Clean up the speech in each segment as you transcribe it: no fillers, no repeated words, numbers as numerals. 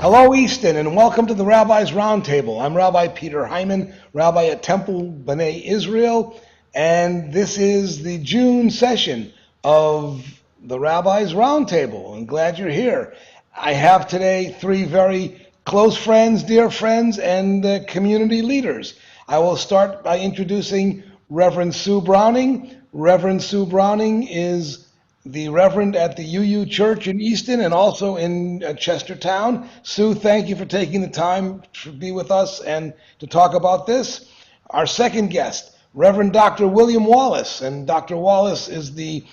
Hello, Easton, and welcome to the Rabbi's Roundtable. I'm Rabbi Peter Hyman, Rabbi at Temple B'nai Israel, and this is the June session of the Rabbi's Roundtable. I'm glad you're here. I have today three very close friends, dear friends, and community leaders. I will start by introducing Reverend Sue Browning. Reverend Sue Browning is the Reverend at the UU Church in Easton and also in Chestertown. Sue, thank you for taking the time to be with us and to talk about this. Our second guest, Reverend Dr. William Wallace, and Dr. Wallace is the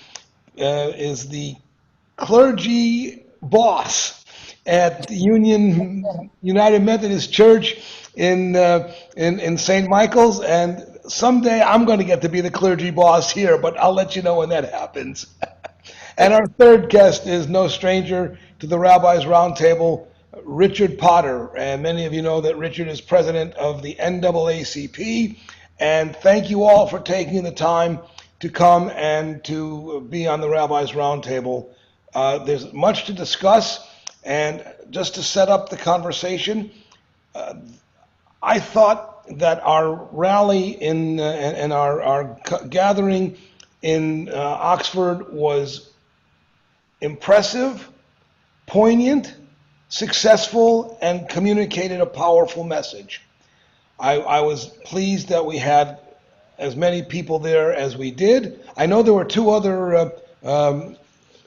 clergy boss at the United Methodist Church in St. Michael's, and someday I'm going to get to be the clergy boss here, but I'll let you know when that happens. And our third guest is no stranger to the Rabbi's Roundtable, Richard Potter. And many of you know that Richard is president of the NAACP. And thank you all for taking the time to come and to be on the Rabbi's Roundtable. There's much to discuss. And just to set up the conversation, I thought that our rally and our gathering in Oxford was impressive, poignant, successful, and communicated a powerful message. I was pleased that we had as many people there as we did. I know there were two other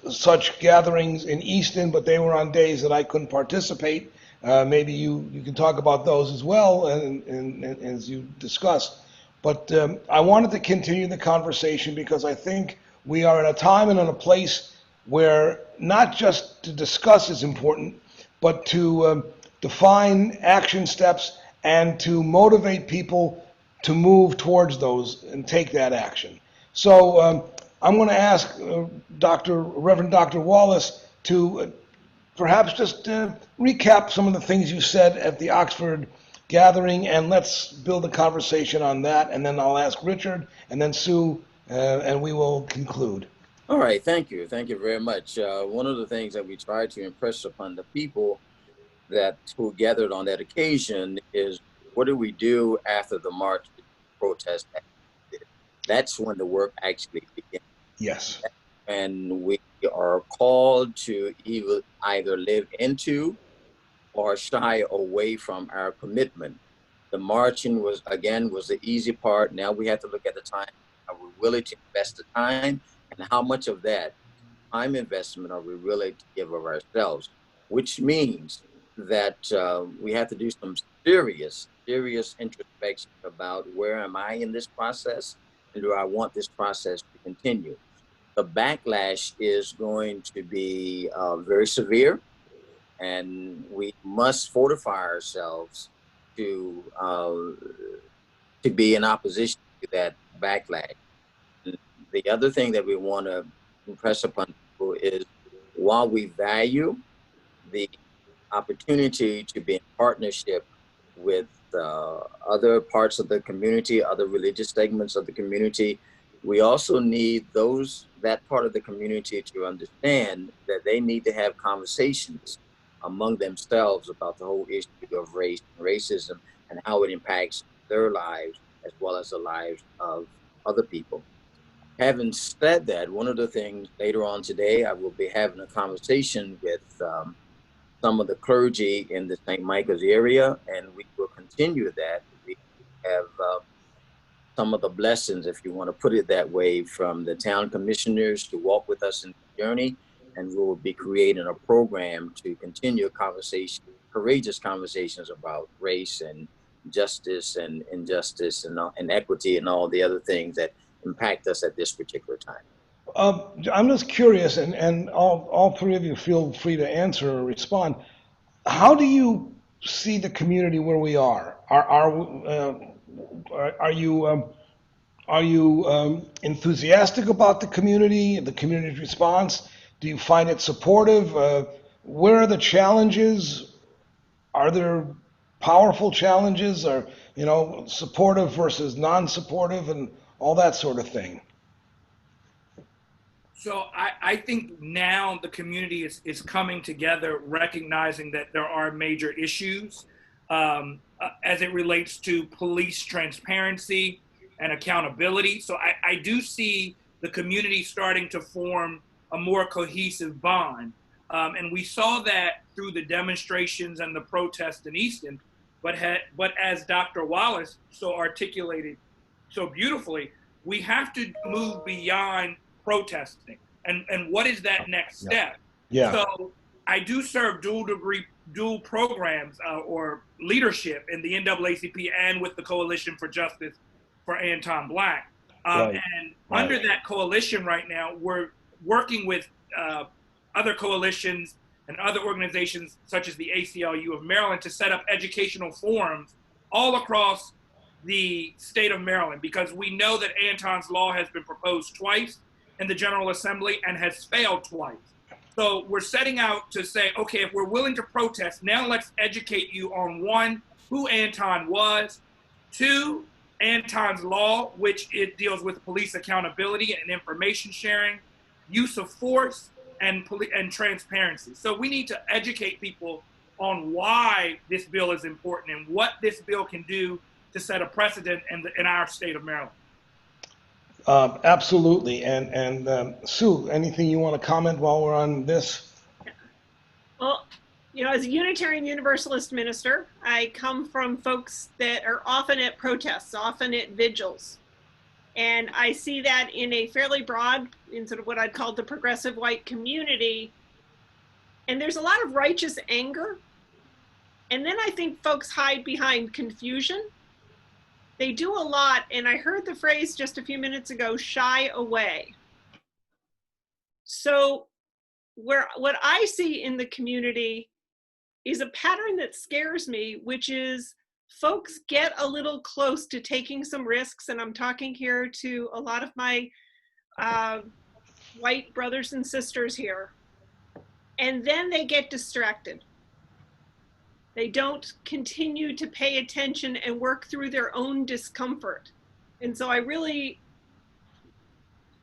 such gatherings in Easton, but they were on days that I couldn't participate. Maybe you can talk about those as well, and as you discussed. But I wanted to continue the conversation because I think we are at a time and in a place where not just to discuss is important, but to define action steps and to motivate people to move towards those and take that action. So I'm going to ask Reverend Dr. Wallace to perhaps just recap some of the things you said at the Oxford gathering, and let's build a conversation on that, and then I'll ask Richard, and then Sue, and we will conclude. All right, thank you. Thank you very much. One of the things that we try to impress upon the people who gathered on that occasion is, what do we do after the march protest? That's when the work actually begins. Yes. And we are called to either live into or shy away from our commitment. The marching was the easy part. Now we have to look at the time. Are we willing to invest the time? And how much of that time investment are we willing to give of ourselves? Which means that we have to do some serious introspection about, where am I in this process, and do I want this process to continue? The backlash is going to be very severe, and we must fortify ourselves to be in opposition to that backlash. The other thing that we want to impress upon people is, while we value the opportunity to be in partnership with other parts of the community, other religious segments of the community, we also need that part of the community to understand that they need to have conversations among themselves about the whole issue of race and racism and how it impacts their lives as well as the lives of other people. Having said that, one of the things later on today, I will be having a conversation with some of the clergy in the St. Michael's area, and we will continue that. We have some of the blessings, if you want to put it that way, from the town commissioners to walk with us in the journey, and we will be creating a program to continue courageous conversations about race and justice and injustice and equity and all the other things that impact us at this particular time. I'm just curious, and all three of you feel free to answer or respond. How do you see the community where we are? Are you enthusiastic about the community's response? Do you find it supportive? Where are the challenges? Are there powerful challenges, or supportive versus non-supportive, and all that sort of thing? So I think now the community is coming together, recognizing that there are major issues as it relates to police transparency and accountability. So I do see the community starting to form a more cohesive bond. And we saw that through the demonstrations and the protests in Easton. But as Dr. Wallace so articulated so beautifully, we have to move beyond protesting. And what is that next step? Yeah. So I do serve dual programs or leadership in the NAACP and with the Coalition for Justice for Anton Black. Right. And Right. under that coalition right now, we're working with other coalitions and other organizations such as the ACLU of Maryland to set up educational forums all across the state of Maryland, because we know that Anton's law has been proposed twice in the General Assembly and has failed twice. So we're setting out to say, okay, if we're willing to protest, now let's educate you on one, who Anton was, two, Anton's law, which it deals with police accountability and information sharing, use of force, and transparency. So we need to educate people on why this bill is important and what this bill can do to set a precedent in our state of Maryland. Absolutely. And Sue, anything you want to comment while we're on this? Well, you know, as a Unitarian Universalist minister, I come from folks that are often at protests, often at vigils. And I see that in a fairly broad, in sort of what I'd call the progressive white community. And there's a lot of righteous anger. And then I think folks hide behind confusion. They do a lot, and I heard the phrase just a few minutes ago, shy away. So what I see in the community is a pattern that scares me, which is folks get a little close to taking some risks, and I'm talking here to a lot of my white brothers and sisters here, and then they get distracted. They don't continue to pay attention and work through their own discomfort. And so I really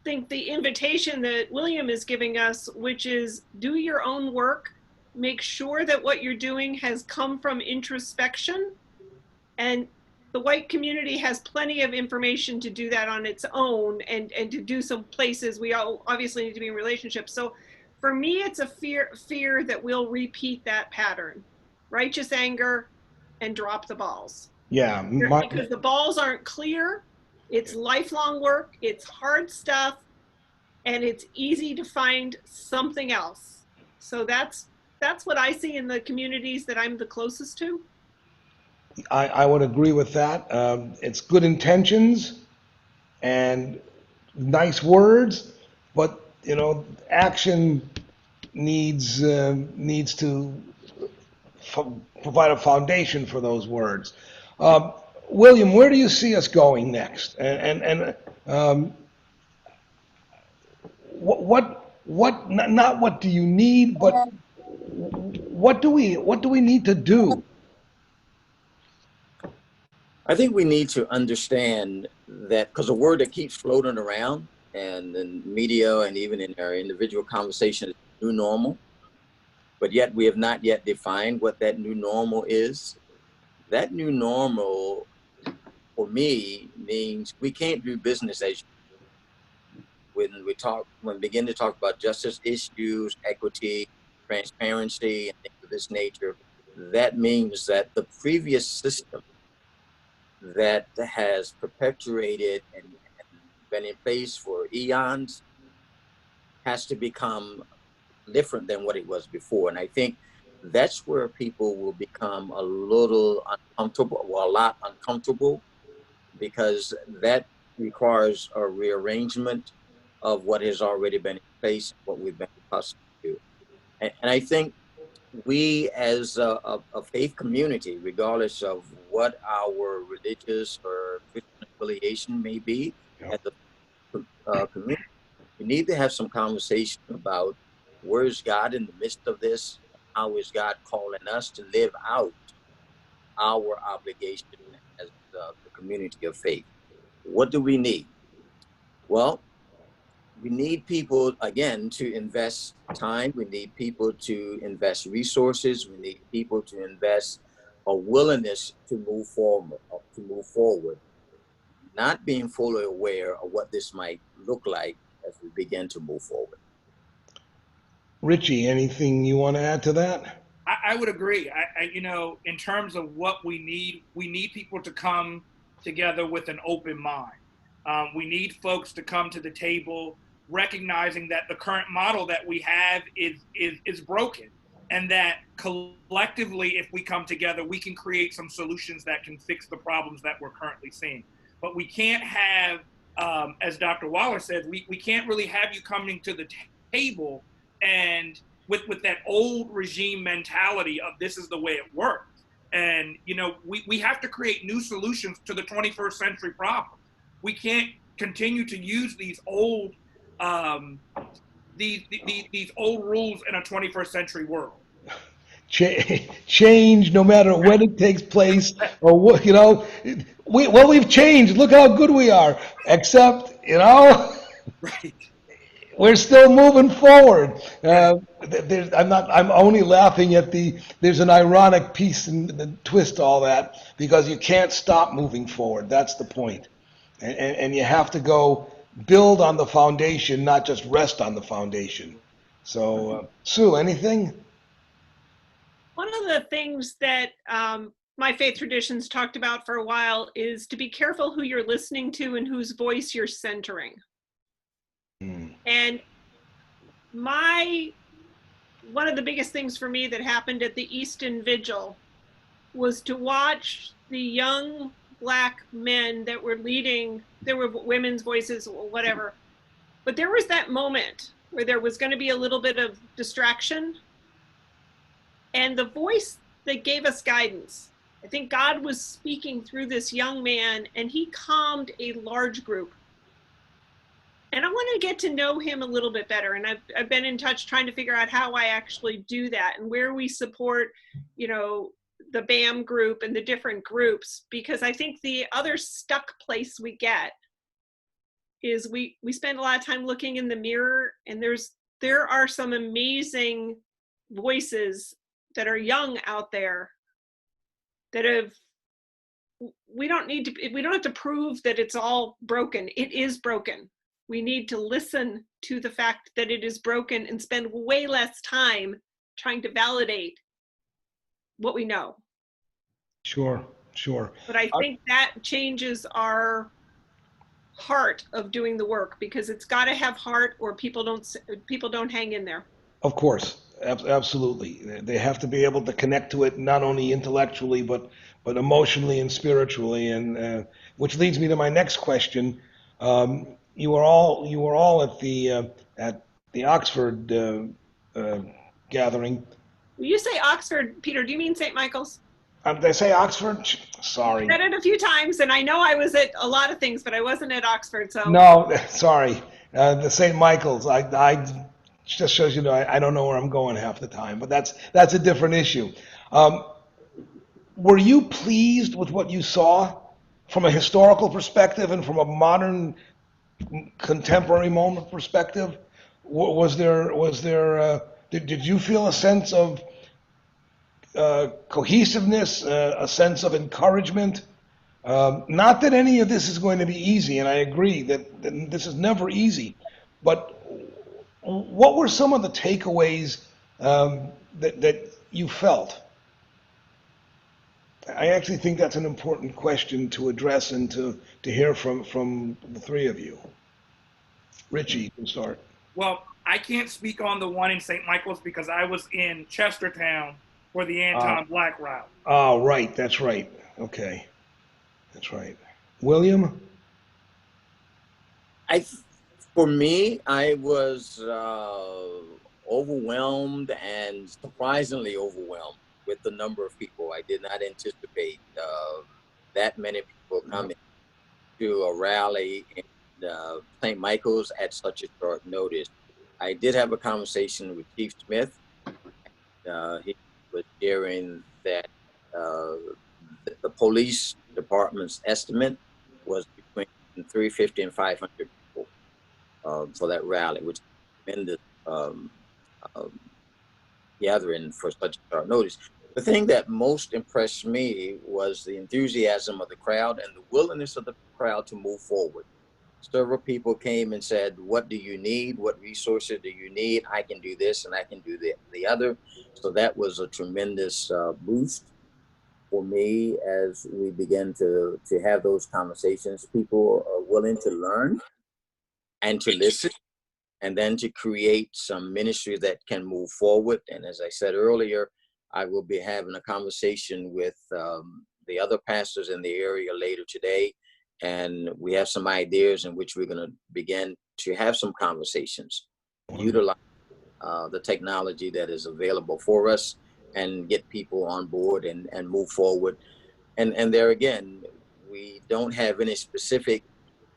think the invitation that William is giving us, which is do your own work, make sure that what you're doing has come from introspection. And the white community has plenty of information to do that on its own, and to do some places. We all obviously need to be in relationships. So for me, it's a fear that we'll repeat that pattern. Righteous anger and drop the balls. Yeah. Because the balls aren't clear. It's lifelong work. It's hard stuff. And it's easy to find something else. So that's what I see in the communities that I'm the closest to. I would agree with that. It's good intentions and nice words, but you know, action needs to provide a foundation for those words. William, where do you see us going next? And what not what do you need, but what do we need to do? I think we need to understand that, because a word that keeps floating around and in media and even in our individual conversations is new normal, but yet we have not yet defined what that new normal is. That new normal, for me, means we can't do business as usual. When we begin to talk about justice issues, equity, transparency, and things of this nature, that means that the previous system that has perpetuated and been in place for eons has to become different than what it was before. And I think that's where people will become a little uncomfortable, well, a lot uncomfortable, because that requires a rearrangement of what has already been in place, what we've been accustomed to. And I think we as a faith community, regardless of what our religious or Christian affiliation may be, as a community, we need to have some conversation about where is God in the midst of this? How is God calling us to live out our obligation as the community of faith? What do we need? Well, we need people, again, to invest time. We need people to invest resources. We need people to invest a willingness to move forward, not being fully aware of what this might look like as we begin to move forward. Richie, anything you want to add to that? I would agree. In terms of what we need people to come together with an open mind. We need folks to come to the table recognizing that the current model that we have is broken, and that collectively, if we come together, we can create some solutions that can fix the problems that we're currently seeing. But we can't have, as Dr. Waller said, we can't really have you coming to the table and with that old regime mentality of this is the way it works. And, we have to create new solutions to the 21st century problems. We can't continue to use these old these old rules in a 21st century world. Change, no matter when it takes place, or what, we've changed. Look how good we are. Except, Right. we're still moving forward. I'm only laughing at there's an ironic piece and the twist to all that, because you can't stop moving forward. That's the point. And you have to go build on the foundation, not just rest on the foundation. So, Sue, anything? One of the things that my faith traditions talked about for a while is to be careful who you're listening to and whose voice you're centering. And one of the biggest things for me that happened at the Easton Vigil was to watch the young Black men that were leading. There were women's voices or whatever, but there was that moment where there was going to be a little bit of distraction, and the voice that gave us guidance, I think God was speaking through this young man, and he calmed a large group. And I want to get to know him a little bit better. And I've been in touch trying to figure out how I actually do that and where we support, the BAM group and the different groups, because I think the other stuck place we get is we spend a lot of time looking in the mirror, and there are some amazing voices that are young out there that we don't have to prove that it's all broken. It is broken. We need to listen to the fact that it is broken and spend way less time trying to validate what we know. Sure. But I think that changes our heart of doing the work, because it's got to have heart, or people don't hang in there. Of course, absolutely. They have to be able to connect to it, not only intellectually, but emotionally and spiritually. And which leads me to my next question. You were all at the Oxford gathering. When you say Oxford, Peter, do you mean St. Michael's? Did I say Oxford? Sorry. I said it a few times, and I know I was at a lot of things, but I wasn't at Oxford. So No, sorry. The St. Michael's. I just shows I don't know where I'm going half the time, but that's a different issue. Were you pleased with what you saw from a historical perspective and from a modern, contemporary moment perspective? Did you feel a sense of cohesiveness, a sense of encouragement? Not that any of this is going to be easy, and I agree that this is never easy, but what were some of the takeaways that you felt? I actually think that's an important question to address and to hear from the three of you. Richie, you can start. Well, I can't speak on the one in St. Michael's because I was in Chestertown for the anti-Black route. Oh, right. That's right. Okay. That's right. William? For me, I was overwhelmed and surprisingly overwhelmed with the number of people. I did not anticipate that many people coming to a rally in St. Michael's at such a short notice. I did have a conversation with Chief Smith. He was sharing that the police department's estimate was between 350 and 500 people. for that rally, which is a tremendous um, gathering for such a short notice. The thing that most impressed me was the enthusiasm of the crowd and the willingness of the crowd to move forward. Several people came and said, "What do you need? What resources do you need? I can do this and I can do the other." So that was a tremendous boost for me as we begin to have those conversations. People are willing to learn and to listen, and then to create some ministry that can move forward. And as I said earlier, I will be having a conversation with the other pastors in the area later today. And we have some ideas in which we're going to begin to have some conversations, utilize the technology that is available for us, and get people on board and move forward. And there again, we don't have any specific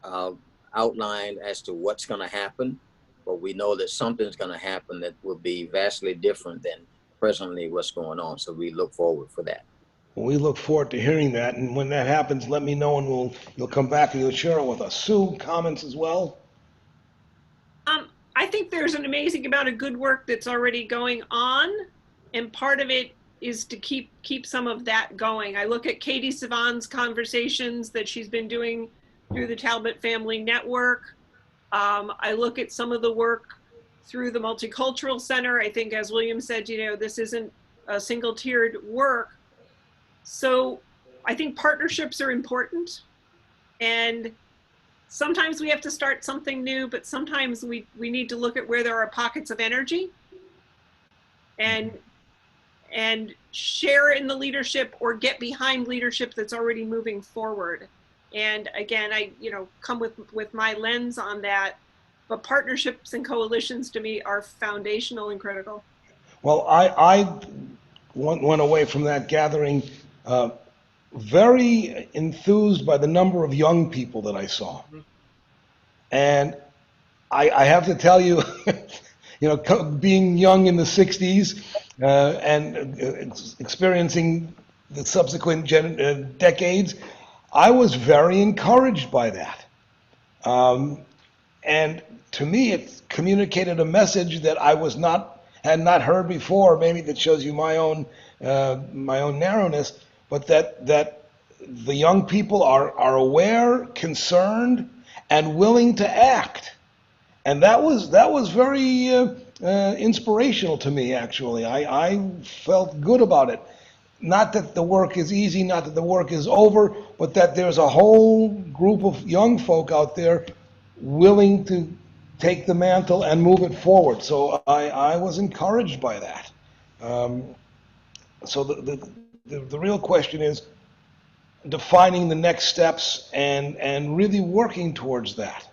uh, outline as to what's going to happen, but we know that something's going to happen that will be vastly different than presently what's going on. So we look forward for that. We look forward to hearing that, and when that happens, let me know, and you'll come back and you'll share it with us. Sue, comments as well? I think there's an amazing amount of good work that's already going on, and part of it is to keep some of that going. I look at Katie Savan's conversations that she's been doing through the Talbot Family Network. I look at some of the work through the Multicultural Center. I think, as William said, this isn't a single-tiered work. So I think partnerships are important, and sometimes we have to start something new, but sometimes we need to look at where there are pockets of energy and share in the leadership or get behind leadership that's already moving forward. And again, I come with my lens on that, but partnerships and coalitions to me are foundational and critical. Well, I went away from that gathering very enthused by the number of young people that I saw. And I have to tell you, being young in the 60s and experiencing the subsequent decades, I was very encouraged by that. And to me, it communicated a message that I had not heard before. Maybe that shows you my own narrowness, but that the young people are aware, concerned, and willing to act. And that was very inspirational to me, actually. I felt good about it. Not that the work is easy, not that the work is over, but that there's a whole group of young folk out there willing to take the mantle and move it forward. So I was encouraged by that. So the real question is defining the next steps and really working towards that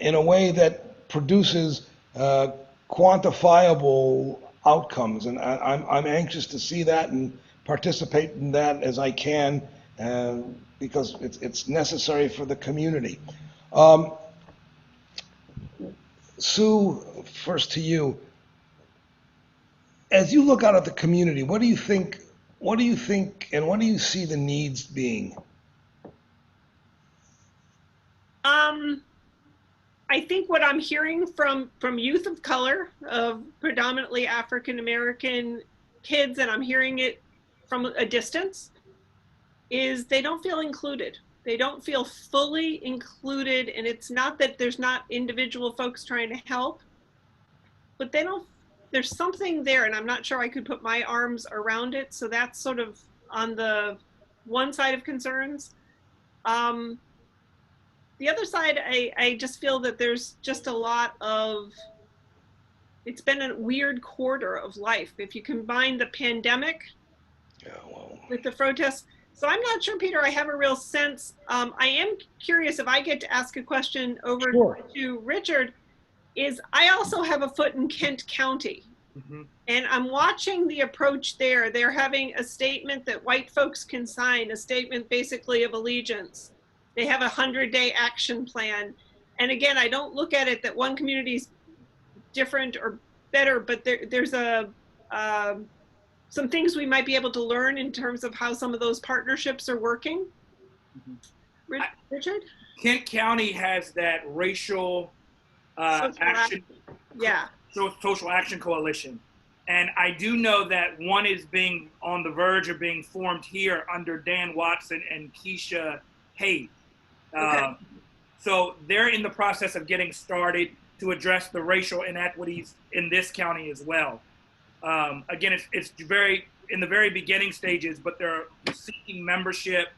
in a way that produces quantifiable outcomes. And I'm anxious to see that and participate in that as I can, because it's necessary for the community. Sue, first to you. As you look out at the community, what do you think, and what do you see the needs being? I think what I'm hearing from youth of color, of predominantly African American kids, and I'm hearing it from a distance, is they don't feel included. They don't feel fully included, and it's not that there's not individual folks trying to help, but there's something there, and I'm not sure I could put my arms around it. So that's sort of on the one side of concerns. The other side, I just feel that there's just a lot of, it's been a weird quarter of life. If you combine the pandemic with the protests. So I'm not sure, Peter, I have a real sense. I am curious if I get to ask a question over to Richard, is I also have a foot in Kent County. And I'm watching the approach there. They're having a statement that white folks can sign, a statement basically of allegiance. They have a 100-day action plan. And again, I don't look at it that one community's different or better, but there's some things we might be able to learn in terms of how some of those partnerships are working. Richard? Kent County has that racial Action, yeah. Social Action Coalition. And I do know that one is being on the verge of being formed here under Dan Watson and Keisha Hayes. Okay. So they're in the process of getting started to address the racial inequities in this county as well. Again, it's very in the very beginning stages, but they're seeking membership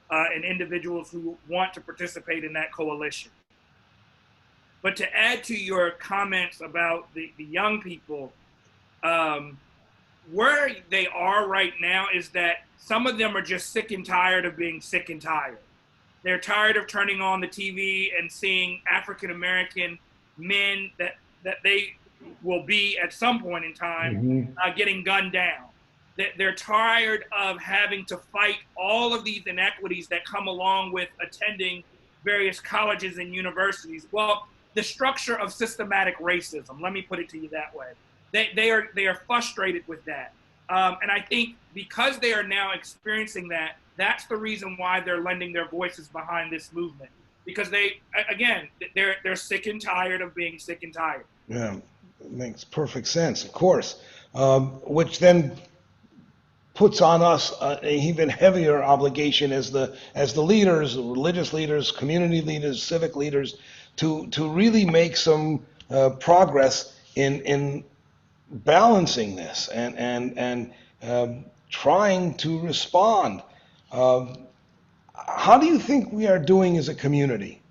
and individuals who want to participate in that coalition. But to add to your comments about the young people, where they are right now is that some of them are just sick and tired of being sick and tired. They're tired of turning on the TV and seeing African American men that they will be at some point in time getting gunned down. They're tired of having to fight all of these inequities that come along with attending various colleges and universities. Well, the structure of systematic racism, let me put it to you that way. They are frustrated with that. And I think because they are now experiencing that, that's the reason why they're lending their voices behind this movement. Because they're sick and tired of being sick and tired. Yeah, it makes perfect sense, of course. Which then puts on us an even heavier obligation as the leaders, religious leaders, community leaders, civic leaders, to really make some progress in balancing this and trying to respond. How do you think we are doing as a community?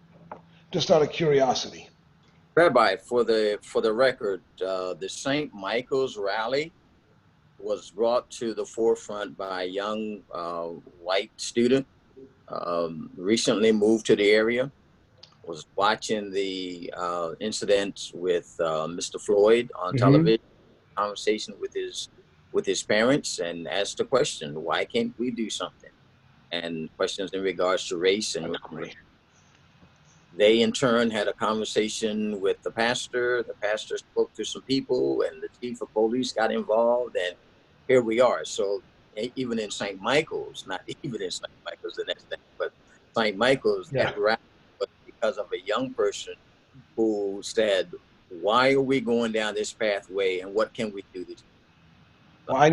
Just out of curiosity. Rabbi, for the record, the St. Michael's rally was brought to the forefront by a young white student, recently moved to the area, was watching the incidents with Mr. Floyd on television, conversation with his parents, and asked the question, why can't we do something? And questions in regards to race. And they in turn had a conversation with the pastor. The pastor spoke to some people, and the chief of police got involved, and here we are. So even in St. Michael's, not even in St. Michael's the next day, but St. Michael's, that rally was because of a young person who said, why are we going down this pathway, and what can we do to? Well,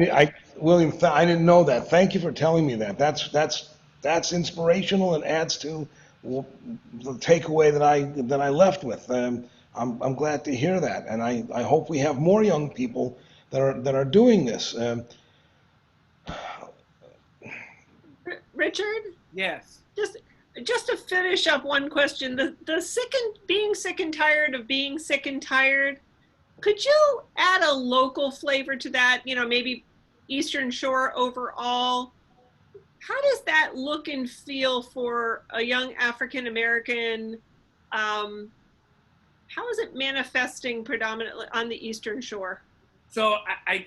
William, I didn't know that. Thank you for telling me that. That's inspirational and adds to the takeaway that I left with. I'm glad to hear that, and I hope we have more young people that are doing this. Richard? Yes. Just to finish up one question, the being sick and tired of being sick and tired, could you add a local flavor to that? You know, maybe Eastern Shore overall. How does that look and feel for a young African American? How is it manifesting predominantly on the Eastern Shore? So I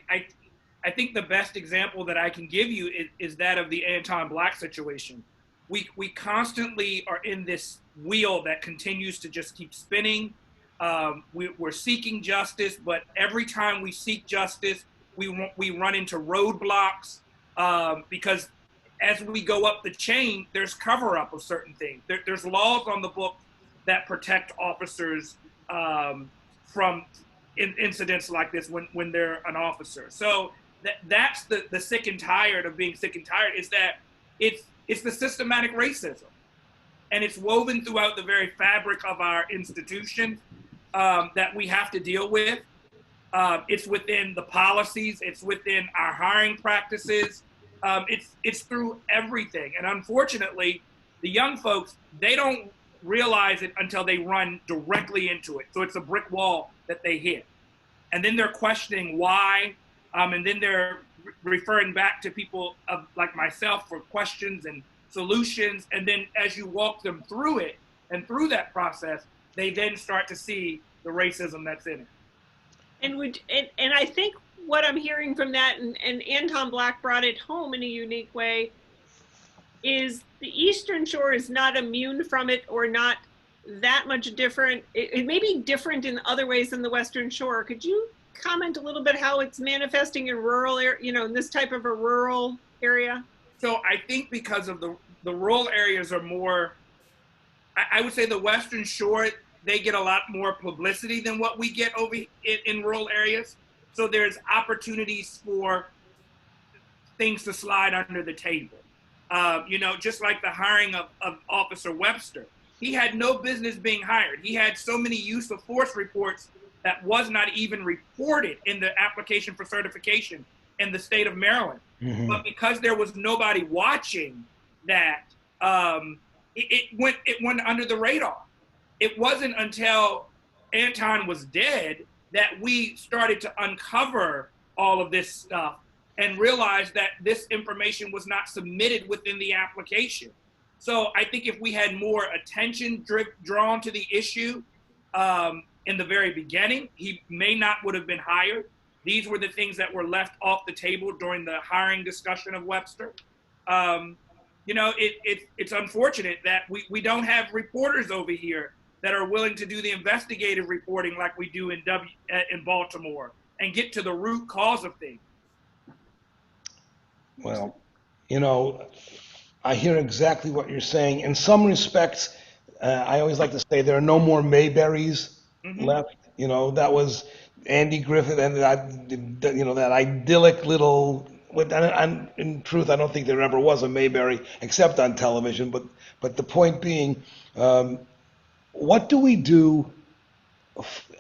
think the best example that I can give you is that of the Anton Black situation. We constantly are in this wheel that continues to just keep spinning. We're seeking justice, but every time we seek justice, we run into roadblocks because as we go up the chain, there's cover up of certain things. There's laws on the book that protect officers from incidents like this when they're an officer. So that's the sick and tired of being sick and tired, is that it's the systematic racism, and it's woven throughout the very fabric of our institutions that we have to deal with. It's within the policies, it's within our hiring practices, it's through everything. And unfortunately, the young folks, they don't realize it until they run directly into it. So it's a brick wall that they hit. And then they're questioning why, and then they're referring back to people like myself for questions and solutions. And then as you walk them through it and through that process, they then start to see the racism that's in it. And I think what I'm hearing from that, and Anton Black brought it home in a unique way, is the Eastern Shore is not immune from it, or not that much different. It may be different in other ways than the Western Shore. Could you comment a little bit how it's manifesting in rural area, in this type of a rural area? So I think because of the rural areas are more, I would say the Western Shore, they get a lot more publicity than what we get over in rural areas. So there's opportunities for things to slide under the table. Just like the hiring of Officer Webster. He had no business being hired. He had so many use of force reports that was not even reported in the application for certification in the state of Maryland. Mm-hmm. But because there was nobody watching that, it went under the radar. It wasn't until Anton was dead that we started to uncover all of this stuff and realized that this information was not submitted within the application. So I think if we had more attention drawn to the issue in the very beginning, he may not would have been hired. These were the things that were left off the table during the hiring discussion of Webster. It's unfortunate that we don't have reporters over here that are willing to do the investigative reporting like we do in Baltimore and get to the root cause of things. Well, I hear exactly what you're saying. In some respects, I always like to say there are no more Mayberries left. That was Andy Griffith and that idyllic little. And in truth, I don't think there ever was a Mayberry except on television. But the point being, what do we do?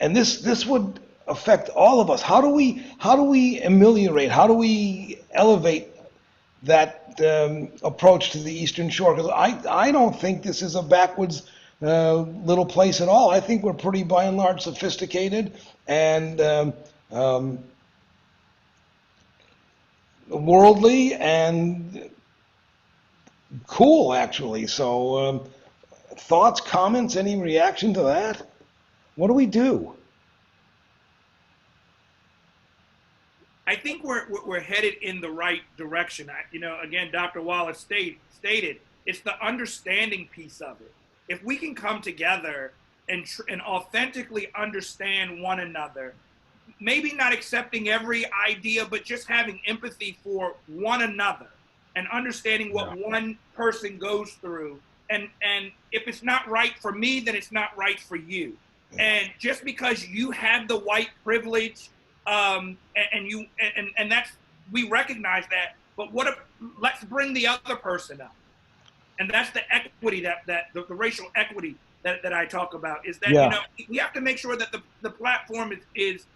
And this would affect all of us. How do we ameliorate? How do we elevate that approach to the Eastern Shore? Because I don't think this is a backwoods little place at all. I think we're pretty, by and large, sophisticated and worldly and cool, actually. So, thoughts, comments, any reaction to that? What do we do? I think we're headed in the right direction. Again, Dr. Wallace stated it's the understanding piece of it. If we can come together and authentically understand one another, maybe not accepting every idea, but just having empathy for one another and understanding what one person goes through. And if it's not right for me, then it's not right for you. And just because you have the white privilege, and that's, we recognize that, but let's bring the other person up. And that's the equity that the racial equity that I talk about, is that, we have to make sure that the platform is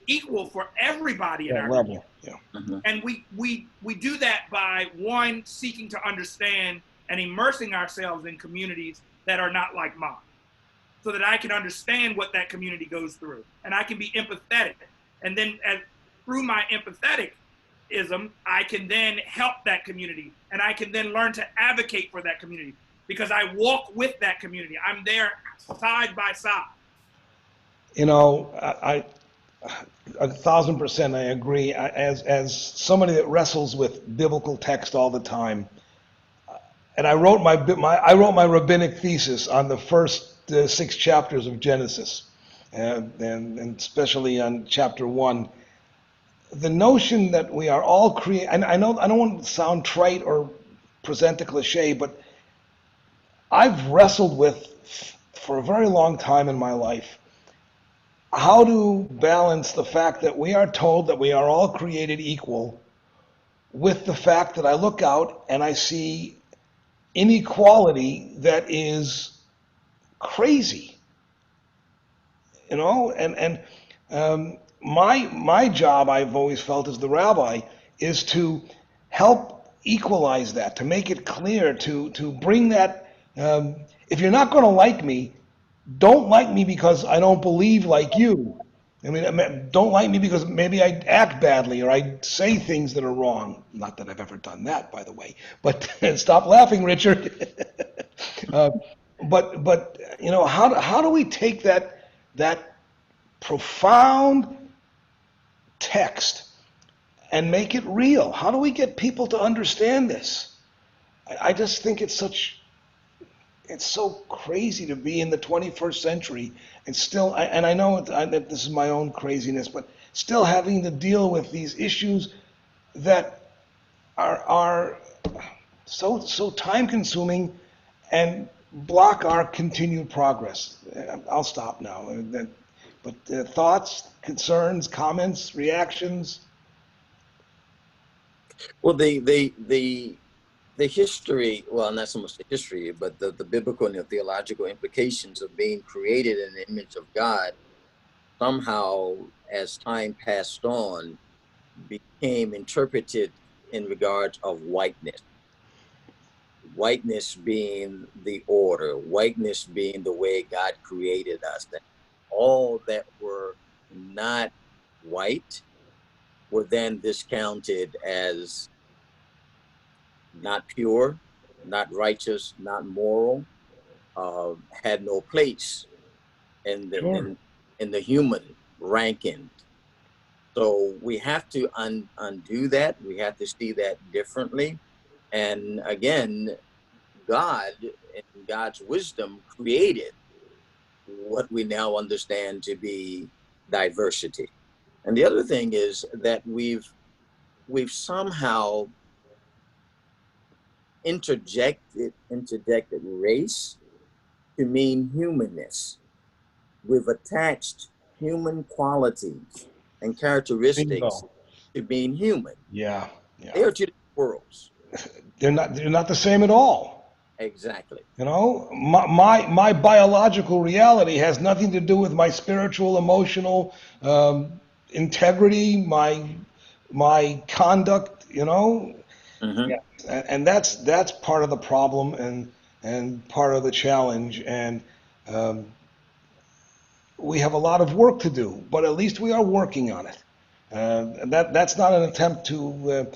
equal for everybody in our level. Yeah. Mm-hmm. And we do that by, one, seeking to understand and immersing ourselves in communities that are not like mine, so that I can understand what that community goes through and I can be empathetic. And then through my empathetic-ism, I can then help that community, and I can then learn to advocate for that community because I walk with that community. I'm there side by side. I 1,000% I agree. As somebody that wrestles with biblical text all the time, and I wrote my rabbinic thesis on the first 6 chapters of Genesis. And especially on chapter 1, the notion that we are all created, and I know I don't want to sound trite or present a cliche, but I've wrestled with for a very long time in my life how to balance the fact that we are told that we are all created equal with the fact that I look out and I see inequality that is crazy. My job, I've always felt as the rabbi, is to help equalize that, to make it clear, to bring that. If you're not going to like me, don't like me because I don't believe like you. Don't like me because maybe I act badly or I say things that are wrong. Not that I've ever done that, by the way. But stop laughing, Richard. But how do we take that profound text and make it real? How do we get people to understand this? I just think it's so crazy to be in the 21st century and still, and I know that this is my own craziness, but still having to deal with these issues that are so time consuming and block our continued progress. I'll stop now. But thoughts, concerns, comments, reactions? Well, the history, well, not so much the history, but the biblical and the theological implications of being created in the image of God somehow, as time passed on, became interpreted in regards of whiteness. Whiteness being the order, whiteness being the way God created us. That all that were not white were then discounted as not pure, not righteous, not moral, had no place in the Sure. in the human ranking. So we have to undo that. We have to see that differently. And again, God, in God's wisdom, created what we now understand to be diversity. And the other thing is that we've somehow interjected race to mean humanness. We've attached human qualities and characteristics Bingo. to being human. Yeah, They yeah. are two different worlds. They're not the same at all. Exactly. You know, my biological reality has nothing to do with my spiritual, emotional integrity, my conduct. You know, Mm-hmm. yeah, and that's part of the problem and part of the challenge. And um, we have a lot of work to do, but at least we are working on it. That's not an attempt to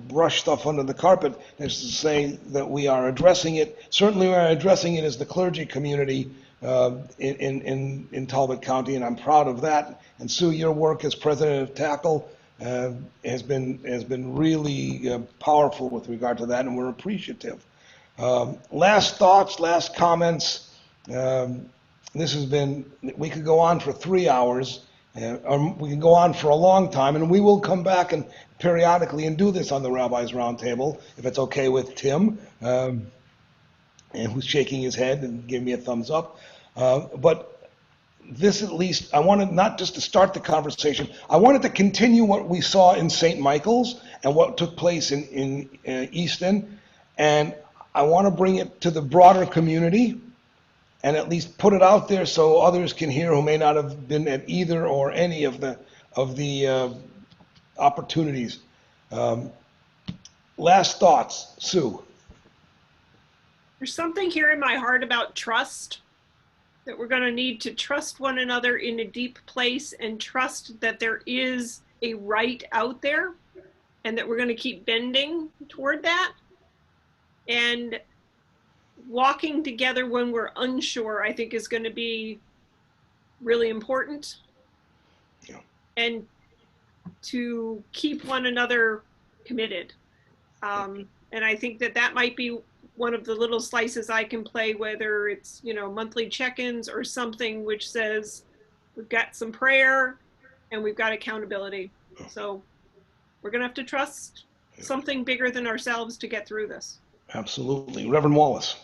brush stuff under the carpet. It's to say that we are addressing it. Certainly, we are addressing it as the clergy community in Talbot County, and I'm proud of that. And Sue, your work as president of Tackle has been really powerful with regard to that, and we're appreciative. Last thoughts, last comments. Um, this has been, we could go on for 3 hours, or we can go on for a long time, and we will come back and periodically and do this on the Rabbi's Roundtable, if it's okay with Tim, and who's shaking his head and giving me a thumbs up. But this at least, I wanted not just to start the conversation, I wanted to continue what we saw in St. Michael's and what took place in Easton, and I want to bring it to the broader community and at least put it out there so others can hear who may not have been at either or any of the opportunities. Um, Last thoughts, Sue. There's something here in my heart about trust, that we're going to need to trust one another in a deep place and trust that there is a right out there and that we're going to keep bending toward that. And walking together when we're unsure, I think, is going to be really important. Yeah. And to keep one another committed. And I think that might be one of the little slices I can play, whether it's, monthly check-ins or something which says we've got some prayer and we've got accountability. So we're going to have to trust something bigger than ourselves to get through this. Absolutely. Reverend Wallace.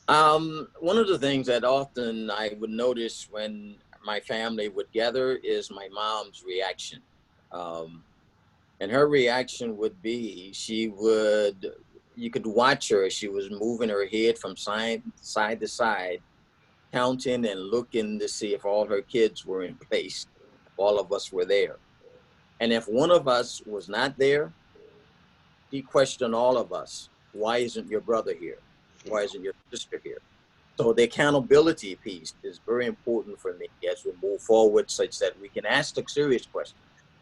One of the things that often I would notice when my family would gather is my mom's reaction. And her reaction would be, you could watch her, she was moving her head from side to side, counting and looking to see if all her kids were in place, if all of us were there. And if one of us was not there, she questioned all of us. Why isn't your brother here? Why isn't your sister here? So the accountability piece is very important for me as we move forward, such that we can ask the serious question.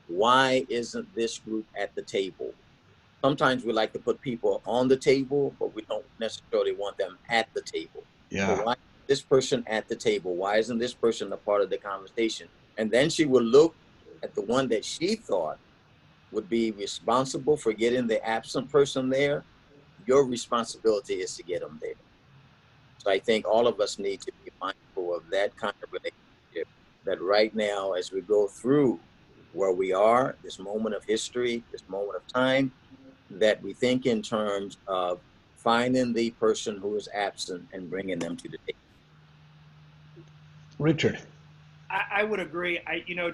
Why isn't this group at the table? Sometimes we like to put people on the table, but we don't necessarily want them at the table. So Yeah. why is this person at the table? Why isn't this person a part of the conversation? And then she would look at the one that she thought would be responsible for getting the absent person there. Your responsibility is to get them there. So I think all of us need to be mindful of that kind of relationship, that right now, as we go through where we are, this moment of history, this moment of time, that we think in terms of finding the person who is absent and bringing them to the table. Richard. I would agree.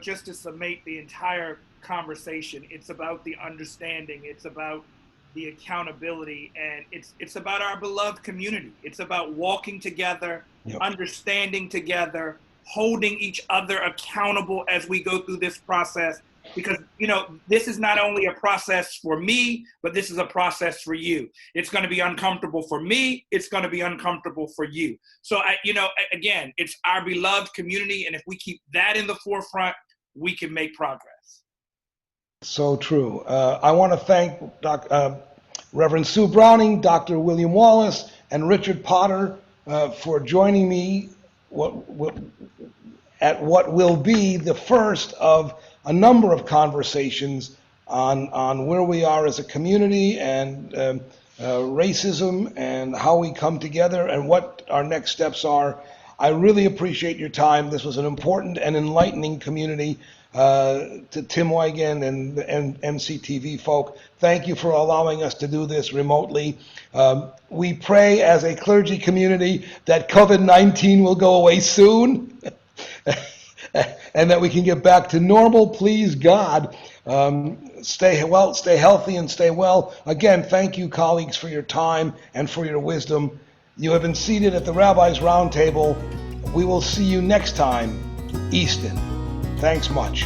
Just to summate the entire conversation, it's about the understanding, it's about the accountability, and it's about our beloved community. It's about walking together, Yep. understanding together, holding each other accountable as we go through this process. Because, this is not only a process for me, but this is a process for you. It's going to be uncomfortable for me. It's going to be uncomfortable for you. So, again, it's our beloved community. And if we keep that in the forefront, we can make progress. So true. I want to thank Reverend Sue Browning, Dr. William Wallace, and Richard Potter for joining me at what will be the first of a number of conversations on where we are as a community and racism and how we come together and what our next steps are. I really appreciate your time. This was an important and enlightening community. To Tim Wigan and MCTV folk, thank you for allowing us to do this remotely. We pray as a clergy community that COVID-19 will go away soon and that we can get back to normal, please God. Stay well, stay healthy, and stay well. Again, thank you, colleagues, for your time and for your wisdom. You have been seated at the Rabbi's Roundtable. We will see you next time, Easton. Thanks much.